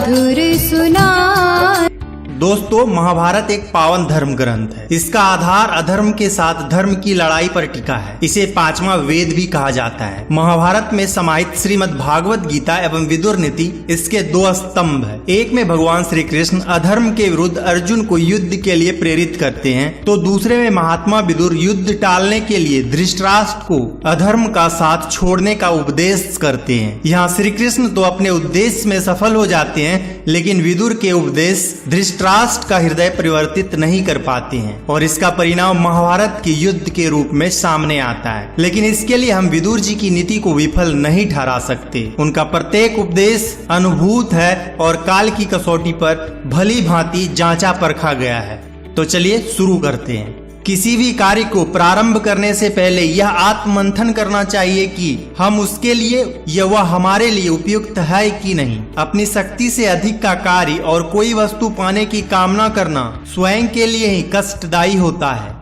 मधुर सुना। दोस्तों, महाभारत एक पावन धर्म ग्रंथ है। इसका आधार अधर्म के साथ धर्म की लड़ाई पर टिका है। इसे पांचवा वेद भी कहा जाता है। महाभारत में समाहित श्रीमद् भागवत गीता एवं विदुर नीति इसके दो स्तंभ है। एक में भगवान श्री कृष्ण अधर्म के विरुद्ध अर्जुन को युद्ध के लिए प्रेरित करते हैं, तो दूसरे में महात्मा विदुर युद्ध टालने के लिए धृतराष्ट्र को अधर्म का साथ छोड़ने का उपदेश करते हैं। यहाँ श्री कृष्ण तो अपने उद्देश्य में सफल हो जाते हैं, लेकिन विदुर के उपदेश धृतराष्ट्र का हृदय परिवर्तित नहीं कर पाते हैं और इसका परिणाम महाभारत के युद्ध के रूप में सामने आता है। लेकिन इसके लिए हम विदुर जी की नीति को विफल नहीं ठहरा सकते। उनका प्रत्येक उपदेश अनुभूत है और काल की कसौटी पर भली भांति जांचा परखा गया है। तो चलिए शुरू करते हैं। किसी भी कार्य को प्रारंभ करने से पहले यह आत्ममंथन करना चाहिए कि हम उसके लिए या वह हमारे लिए उपयुक्त है कि नहीं। अपनी शक्ति से अधिक का कार्य और कोई वस्तु पाने की कामना करना स्वयं के लिए ही कष्टदायी होता है।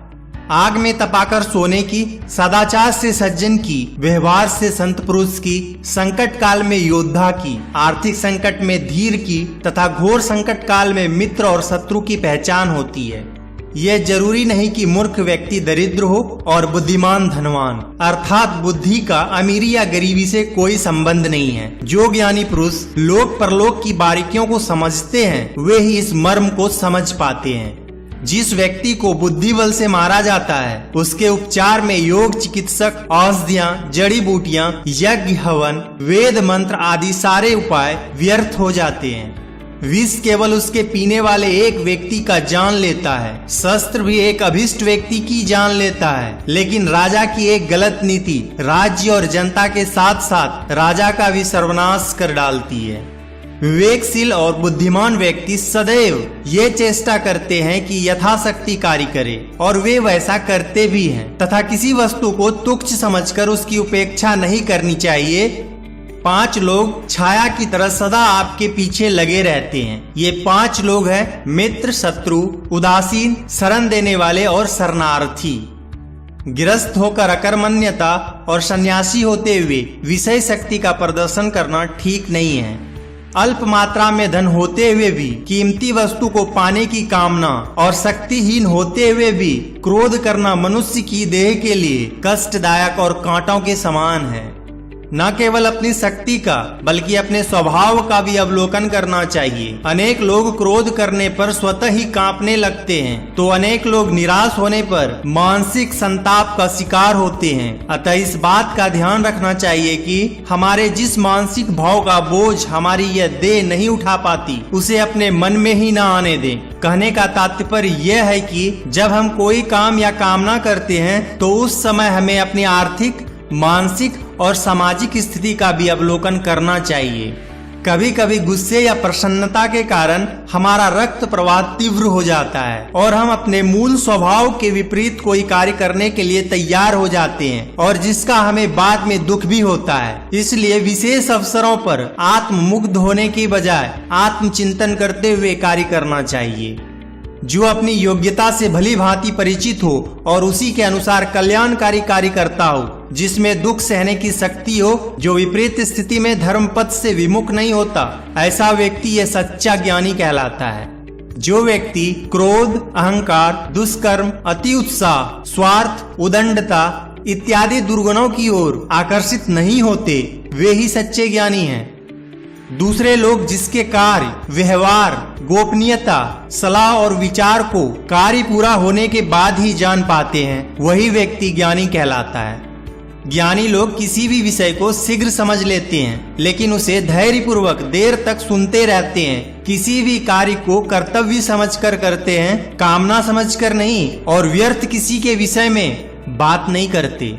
आग में तपाकर सोने की, सदाचार से सज्जन की, व्यवहार से संत पुरुष की, संकट काल में योद्धा की, आर्थिक संकट में धीर की तथा घोर संकट काल में मित्र और शत्रु की पहचान होती है। यह जरूरी नहीं कि मूर्ख व्यक्ति दरिद्र हो और बुद्धिमान धनवान, अर्थात बुद्धि का अमीरी या गरीबी से कोई संबंध नहीं है। जो ज्ञानी पुरुष लोक परलोक की बारीकियों को समझते हैं, वे ही इस मर्म को समझ पाते हैं। जिस व्यक्ति को बुद्धि बल से मारा जाता है, उसके उपचार में योग चिकित्सक, औषधियाँ, जड़ी बूटियाँ, यज्ञ, हवन, वेद मंत्र आदि सारे उपाय व्यर्थ हो जाते हैं। विष केवल उसके पीने वाले एक व्यक्ति का जान लेता है, शस्त्र भी एक अभिष्ट व्यक्ति की जान लेता है, लेकिन राजा की एक गलत नीति राज्य और जनता के साथ साथ राजा का भी सर्वनाश कर डालती है। विवेकशील और बुद्धिमान व्यक्ति सदैव ये चेष्टा करते हैं कि यथाशक्ति कार्य करें, और वे वैसा करते भी हैं तथा किसी वस्तु को तुच्छ समझकर उसकी उपेक्षा नहीं करनी चाहिए। 5 लोग छाया की तरह सदा आपके पीछे लगे रहते हैं। ये 5 लोग हैं मित्र, शत्रु, उदासीन, शरण देने वाले और शरणार्थी। गृहस्थ होकर अकर्मण्यता और सन्यासी होते हुए विषय शक्ति का प्रदर्शन करना ठीक नहीं है। अल्प मात्रा में धन होते हुए भी कीमती वस्तु को पाने की कामना और शक्तिहीन होते हुए भी क्रोध करना मनुष्य की देह के लिए कष्टदायक और कांटों के समान है। न केवल अपनी शक्ति का बल्कि अपने स्वभाव का भी अवलोकन करना चाहिए। अनेक लोग क्रोध करने पर स्वतः ही कांपने लगते हैं, तो अनेक लोग निराश होने पर मानसिक संताप का शिकार होते हैं। अतः इस बात का ध्यान रखना चाहिए कि हमारे जिस मानसिक भाव का बोझ हमारी यह देह नहीं उठा पाती, उसे अपने मन में ही न आने दें। कहने का तात्पर्य यह है कि जब हम कोई काम या कामना करते हैं, तो उस समय हमें अपनी आर्थिक, मानसिक और सामाजिक स्थिति का भी अवलोकन करना चाहिए। कभी कभी गुस्से या प्रसन्नता के कारण हमारा रक्त प्रवाह तीव्र हो जाता है और हम अपने मूल स्वभाव के विपरीत कोई कार्य करने के लिए तैयार हो जाते हैं, और जिसका हमें बाद में दुख भी होता है। इसलिए विशेष अवसरों पर आत्ममुग्ध होने की बजाय आत्मचिंतन करते हुए कार्य करना चाहिए। जो अपनी योग्यता से भली भांति परिचित हो और उसी के अनुसार कल्याणकारी कार्य करता हो, जिसमें दुख सहने की शक्ति हो, जो विपरीत स्थिति में धर्म पथ से विमुख नहीं होता, ऐसा व्यक्ति यह सच्चा ज्ञानी कहलाता है। जो व्यक्ति क्रोध, अहंकार, दुष्कर्म, अति उत्साह, स्वार्थ, उदंडता इत्यादि दुर्गुणों की ओर आकर्षित नहीं होते, वे ही सच्चे ज्ञानी हैं। दूसरे लोग जिसके कार्य, व्यवहार, गोपनीयता, सलाह और विचार को कार्य पूरा होने के बाद ही जान पाते हैं, वही व्यक्ति ज्ञानी कहलाता है। ज्ञानी लोग किसी भी विषय को शीघ्र समझ लेते हैं, लेकिन उसे धैर्यपूर्वक देर तक सुनते रहते हैं। किसी भी कार्य को कर्तव्य समझकर करते हैं, कामना समझकर नहीं, और व्यर्थ किसी के विषय में बात नहीं करते।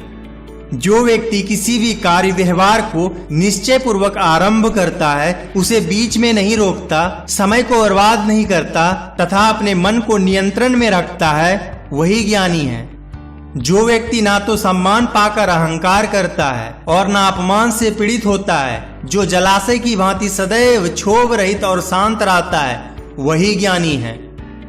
जो व्यक्ति किसी भी कार्य व्यवहार को निश्चय पूर्वक आरंभ करता है, उसे बीच में नहीं रोकता, समय को बर्बाद नहीं करता तथा अपने मन को नियंत्रण में रखता है, वही ज्ञानी है। जो व्यक्ति ना तो सम्मान पाकर अहंकार करता है और ना अपमान से पीड़ित होता है, जो जलाशय की भांति सदैव क्षोभ रहित और शांत रहता है, वही ज्ञानी है।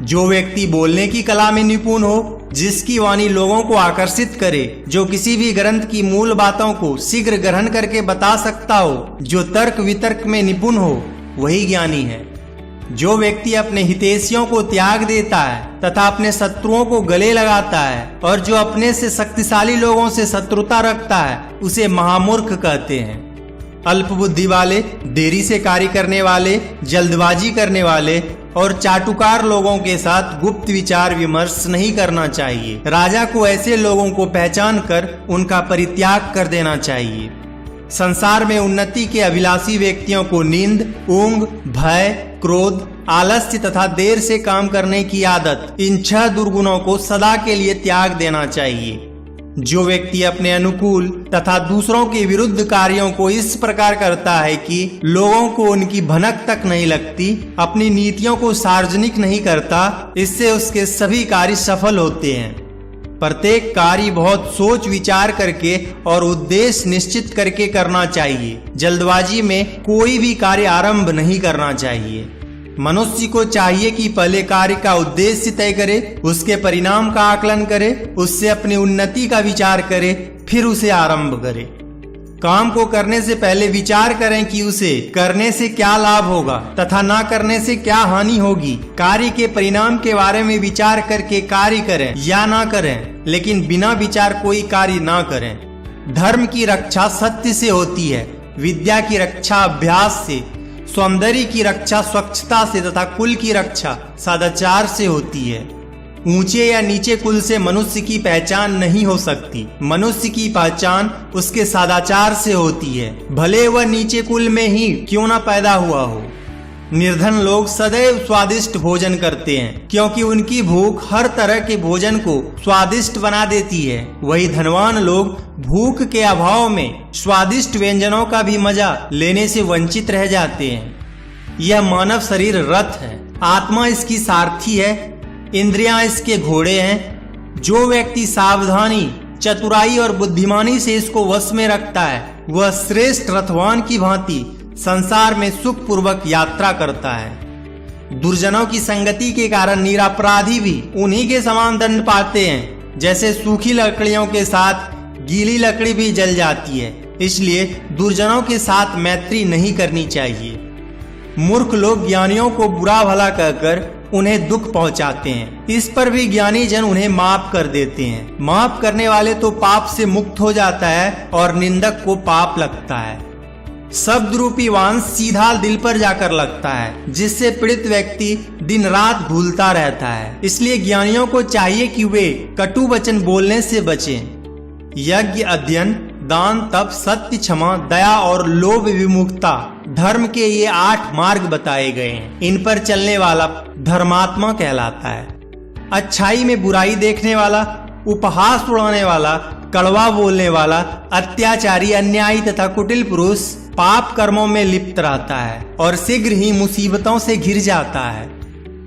जो व्यक्ति बोलने की कला में निपुण हो, जिसकी वाणी लोगों को आकर्षित करे, जो किसी भी ग्रंथ की मूल बातों को शीघ्र ग्रहण करके बता सकता हो, जो तर्क वितर्क में निपुण हो, वही ज्ञानी है। जो व्यक्ति अपने हितैषियों को त्याग देता है तथा अपने शत्रुओं को गले लगाता है और जो अपने से शक्तिशाली लोगों से शत्रुता रखता है, उसे महामूर्ख कहते हैं। अल्प बुद्धि वाले, देरी से कार्य करने वाले, जल्दबाजी करने वाले और चाटुकार लोगों के साथ गुप्त विचार विमर्श नहीं करना चाहिए। राजा को ऐसे लोगों को पहचान कर उनका परित्याग कर देना चाहिए। संसार में उन्नति के अभिलाषी व्यक्तियों को नींद, ऊंघ, भय, क्रोध, आलस्य तथा देर से काम करने की आदत, इन 6 दुर्गुणों को सदा के लिए त्याग देना चाहिए। जो व्यक्ति अपने अनुकूल तथा दूसरों के विरुद्ध कार्यों को इस प्रकार करता है कि लोगों को उनकी भनक तक नहीं लगती, अपनी नीतियों को सार्वजनिक नहीं करता, इससे उसके सभी कार्य सफल होते हैं। प्रत्येक कार्य बहुत सोच विचार करके और उद्देश्य निश्चित करके करना चाहिए। जल्दबाजी में कोई भी कार्य आरंभ नहीं करना चाहिए। मनुष्य को चाहिए कि पहले कार्य का उद्देश्य तय करे, उसके परिणाम का आकलन करे, उससे अपनी उन्नति का विचार करे, फिर उसे आरंभ करे। काम को करने से पहले विचार करें कि उसे करने से क्या लाभ होगा तथा ना करने से क्या हानि होगी। कार्य के परिणाम के बारे में विचार करके कार्य करें या ना करें, लेकिन बिना विचार कोई कार्य ना करें। धर्म की रक्षा सत्य से होती है, विद्या की रक्षा अभ्यास से, सौंदर्य की रक्षा स्वच्छता से तथा कुल की रक्षा सदाचार से होती है। ऊंचे या नीचे कुल से मनुष्य की पहचान नहीं हो सकती। मनुष्य की पहचान उसके सदाचार से होती है, भले वह नीचे कुल में ही क्यों ना पैदा हुआ हो। निर्धन लोग सदैव स्वादिष्ट भोजन करते हैं, क्योंकि उनकी भूख हर तरह के भोजन को स्वादिष्ट बना देती है। वही धनवान लोग भूख के अभाव में स्वादिष्ट व्यंजनों का भी मजा लेने से वंचित रह जाते हैं। यह मानव शरीर रथ है, आत्मा इसकी सारथी है, इंद्रियां इसके घोड़े हैं। जो व्यक्ति सावधानी, चतुराई और बुद्धिमानी से इसको वश में रखता है, वह श्रेष्ठ रथवान की भांति संसार में सुख पूर्वक यात्रा करता है। दुर्जनों की संगति के कारण निरपराधी भी उन्हीं के समान दंड पाते हैं, जैसे सूखी लकड़ियों के साथ गीली लकड़ी भी जल जाती है। इसलिए दुर्जनों के साथ मैत्री नहीं करनी चाहिए। मूर्ख लोग ज्ञानियों को बुरा भला कहकर उन्हें दुख पहुंचाते हैं। इस पर भी ज्ञानी जन उन्हें माफ कर देते हैं। माफ करने वाले तो पाप से मुक्त हो जाता है और निंदक को पाप लगता है। शब्द रूपी वांस सीधा दिल पर जाकर लगता है, जिससे पीड़ित व्यक्ति दिन रात भूलता रहता है। इसलिए ज्ञानियों को चाहिए कि वे कटु वचन बोलने से बचें। यज्ञ, अध्ययन, दान, तप, सत्य, क्षमा, दया और लोभ विमुक्ता धर्म के ये 8 मार्ग बताए गए हैं। इन पर चलने वाला धर्मात्मा कहलाता है। अच्छाई में बुराई देखने वाला, उपहास उड़ाने वाला, कड़वा बोलने वाला, अत्याचारी, अन्यायी तथा कुटिल पुरुष पाप कर्मों में लिप्त रहता है और शीघ्र ही मुसीबतों से घिर जाता है।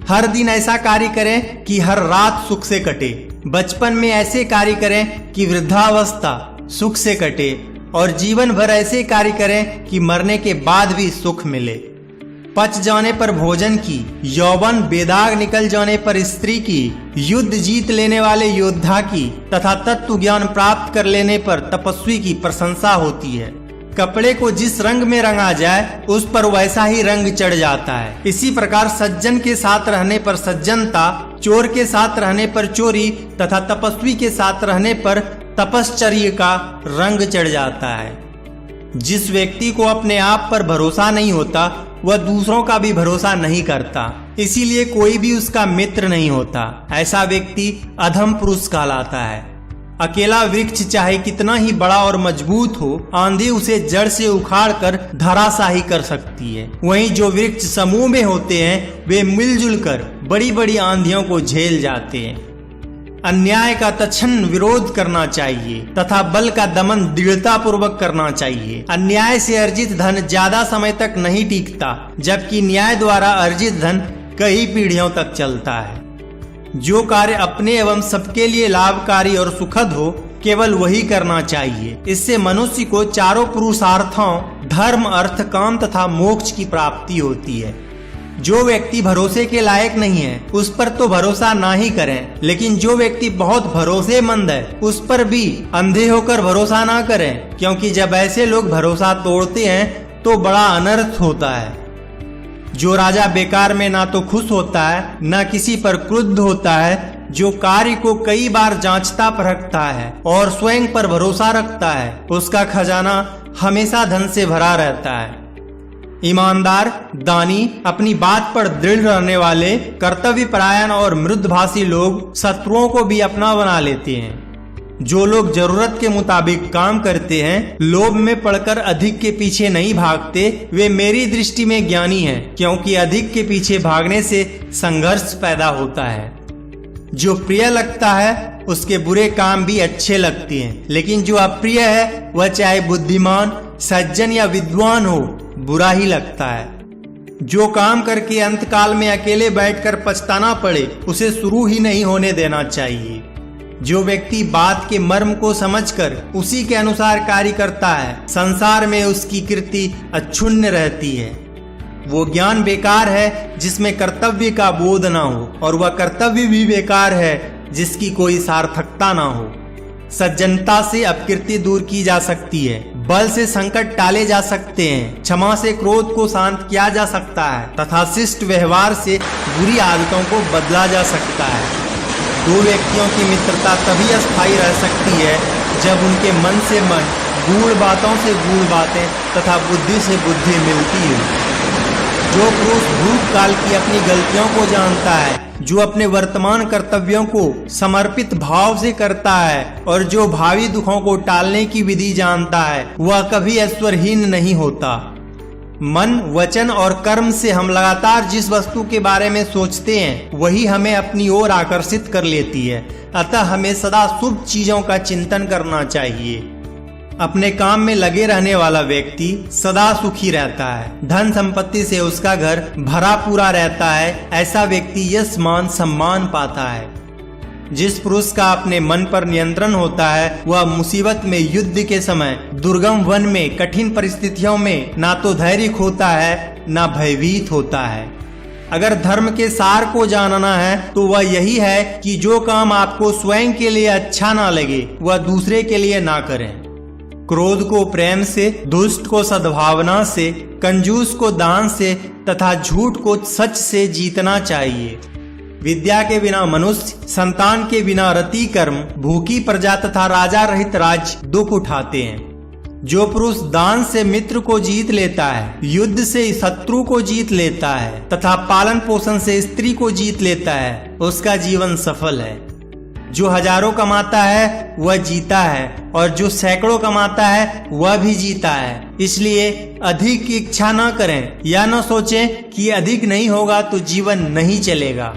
हर दिन ऐसा कार्य करें कि हर रात सुख से कटे। बचपन में ऐसे कार्य करें कि वृद्धावस्था सुख से कटे और जीवन भर ऐसे कार्य करें कि मरने के बाद भी सुख मिले। पच जाने पर भोजन की, यौवन बेदाग निकल जाने पर स्त्री की, युद्ध जीत लेने वाले योद्धा की तथा तत्व ज्ञान प्राप्त कर लेने पर तपस्वी की प्रशंसा होती है। कपड़े को जिस रंग में रंगा जाए उस पर वैसा ही रंग चढ़ जाता है। इसी प्रकार सज्जन के साथ रहने पर सज्जनता, चोर के साथ रहने पर चोरी तथा तपस्वी के साथ रहने पर तपश्चर्य का रंग चढ़ जाता है। जिस व्यक्ति को अपने आप पर भरोसा नहीं होता, वह दूसरों का भी भरोसा नहीं करता, इसीलिए कोई भी उसका मित्र नहीं होता। ऐसा व्यक्ति अधम पुरुष कहलाता है। अकेला वृक्ष चाहे कितना ही बड़ा और मजबूत हो, आंधी उसे जड़ से उखाड़ कर धराशाही कर सकती है। वहीं जो वृक्ष समूह में होते हैं, वे मिलजुल कर बड़ी बड़ी आंधियों को झेल जाते हैं। अन्याय का तत्क्षण विरोध करना चाहिए तथा बल का दमन दृढ़ता पूर्वक करना चाहिए। अन्याय से अर्जित धन ज्यादा समय तक नहीं टिकता, जबकि न्याय द्वारा अर्जित धन कई पीढ़ियों तक चलता है। जो कार्य अपने एवं सबके लिए लाभकारी और सुखद हो, केवल वही करना चाहिए। इससे मनुष्य को चारों पुरुषार्थों धर्म, अर्थ, काम तथा मोक्ष की प्राप्ति होती है। जो व्यक्ति भरोसे के लायक नहीं है, उस पर तो भरोसा ना ही करें, लेकिन जो व्यक्ति बहुत भरोसेमंद है, उस पर भी अंधे होकर भरोसा ना करें, क्योंकि जब ऐसे लोग भरोसा तोड़ते हैं तो बड़ा अनर्थ होता है। जो राजा बेकार में ना तो खुश होता है न किसी पर क्रुद्ध होता है, जो कार्य को कई बार जांचता परखता है और स्वयं पर भरोसा रखता है, उसका खजाना हमेशा धन से भरा रहता है। ईमानदार, दानी, अपनी बात पर दृढ़ रहने वाले, कर्तव्य परायण और मृदुभाषी लोग शत्रुओं को भी अपना बना लेते हैं। जो लोग जरूरत के मुताबिक काम करते हैं, लोभ में पड़कर अधिक के पीछे नहीं भागते, वे मेरी दृष्टि में ज्ञानी हैं, क्योंकि अधिक के पीछे भागने से संघर्ष पैदा होता है। जो प्रिय लगता है उसके बुरे काम भी अच्छे लगते हैं, लेकिन जो अप्रिय है वह चाहे बुद्धिमान, सज्जन या विद्वान हो, बुरा ही लगता है। जो काम करके अंतकाल में अकेले बैठकर पछताना पड़े, उसे शुरू ही नहीं होने देना चाहिए। जो व्यक्ति बात के मर्म को समझकर उसी के अनुसार कार्य करता है, संसार में उसकी कीर्ति अक्षुण्ण रहती है। वो ज्ञान बेकार है जिसमें कर्तव्य का बोध ना हो, और वह कर्तव्य भी बेकार है जिसकी कोई सार्थकता ना हो। सज्जनता से अपकीर्ति दूर की जा सकती है, बल से संकट टाले जा सकते हैं, क्षमा से क्रोध को शांत किया जा सकता है तथा शिष्ट व्यवहार से बुरी आदतों को बदला जा सकता है। दो व्यक्तियों की मित्रता तभी अस्थायी रह सकती है जब उनके मन से मन, गूढ़ बातों से गूढ़ बातें तथा बुद्धि से बुद्धि मिलती है। जो पुरुष भूतकाल की अपनी गलतियों को जानता है, जो अपने वर्तमान कर्तव्यों को समर्पित भाव से करता है और जो भावी दुखों को टालने की विधि जानता है, वह कभी ऐश्वर्यहीन नहीं होता। मन, वचन और कर्म से हम लगातार जिस वस्तु के बारे में सोचते हैं, वही हमें अपनी ओर आकर्षित कर लेती है। अतः हमें सदा शुभ चीजों का चिंतन करना चाहिए। अपने काम में लगे रहने वाला व्यक्ति सदा सुखी रहता है, धन संपत्ति से उसका घर भरा पूरा रहता है। ऐसा व्यक्ति यश मान सम्मान पाता है। जिस पुरुष का अपने मन पर नियंत्रण होता है, वह मुसीबत में, युद्ध के समय, दुर्गम वन में, कठिन परिस्थितियों में ना तो धैर्य खोता है ना भयभीत होता है। अगर धर्म के सार को जानना है तो वह यही है कि जो काम आपको स्वयं के लिए अच्छा ना लगे, वह दूसरे के लिए ना करें। क्रोध को प्रेम से, दुष्ट को सद्भावना से, कंजूस को दान से तथा झूठ को सच से जीतना चाहिए। विद्या के बिना मनुष्य, संतान के बिना रति कर्म, भूखी प्रजा तथा राजा रहित राज्य दुख उठाते हैं। जो पुरुष दान से मित्र को जीत लेता है, युद्ध से शत्रु को जीत लेता है तथा पालन पोषण से स्त्री को जीत लेता है, उसका जीवन सफल है। जो हजारों कमाता है वह जीता है, और जो सैकड़ों कमाता है वह भी जीता है। इसलिए अधिक की इच्छा न करें या न सोचें कि अधिक नहीं होगा तो जीवन नहीं चलेगा।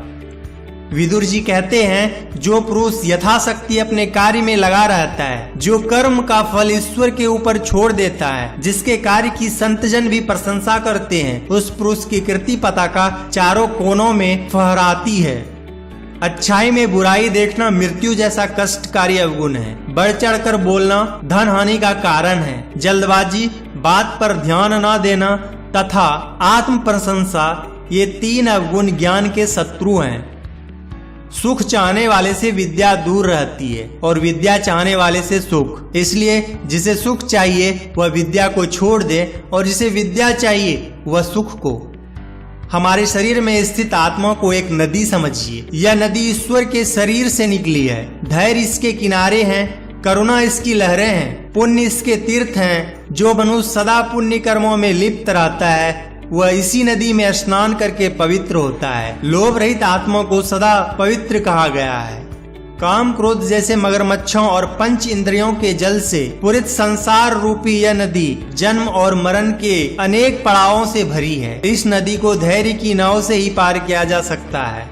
विदुर जी कहते हैं, जो पुरुष यथाशक्ति अपने कार्य में लगा रहता है, जो कर्म का फल ईश्वर के ऊपर छोड़ देता है, जिसके कार्य की संतजन भी प्रशंसा करते हैं, उस पुरुष की कीर्ति पताका चारों कोनों में फहराती है। अच्छाई में बुराई देखना मृत्यु जैसा कष्टकारी अवगुण है। बढ़ चढ़कर बोलना धन हानि का कारण है। जल्दबाजी, बात पर ध्यान न देना तथा आत्म प्रशंसा, ये तीन अवगुण ज्ञान के शत्रु हैं। सुख चाहने वाले से विद्या दूर रहती है और विद्या चाहने वाले से सुख। इसलिए जिसे सुख चाहिए वह विद्या को छोड़ दे, और जिसे विद्या चाहिए वह सुख को। हमारे शरीर में स्थित आत्मा को एक नदी समझिए। यह नदी ईश्वर के शरीर से निकली है। धैर्य इसके किनारे हैं, करुणा इसकी लहरें हैं, पुण्य इसके तीर्थ हैं। जो मनुष्य सदा पुण्य कर्मों में लिप्त रहता है, वह इसी नदी में स्नान करके पवित्र होता है। लोभ रहित आत्मा को सदा पवित्र कहा गया है। काम, क्रोध जैसे मगरमच्छों और पंच इंद्रियों के जल से पूरित संसार रूपी यह नदी जन्म और मरण के अनेक पड़ावों से भरी है। इस नदी को धैर्य की नाव से ही पार किया जा सकता है।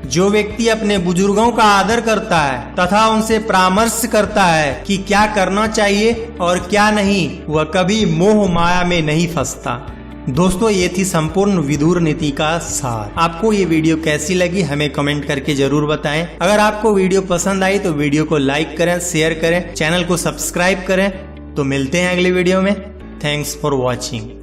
जो व्यक्ति अपने बुजुर्गों का आदर करता है तथा उनसे परामर्श करता है कि क्या करना चाहिए और क्या नहीं, वह कभी मोह माया में नहीं फंसता। दोस्तों, ये थी संपूर्ण विदुर नीति का सार। आपको ये वीडियो कैसी लगी हमें कमेंट करके जरूर बताएं। अगर आपको वीडियो पसंद आई तो वीडियो को लाइक करें, शेयर करें, चैनल को सब्सक्राइब करें। तो मिलते हैं अगली वीडियो में। Thanks for watching.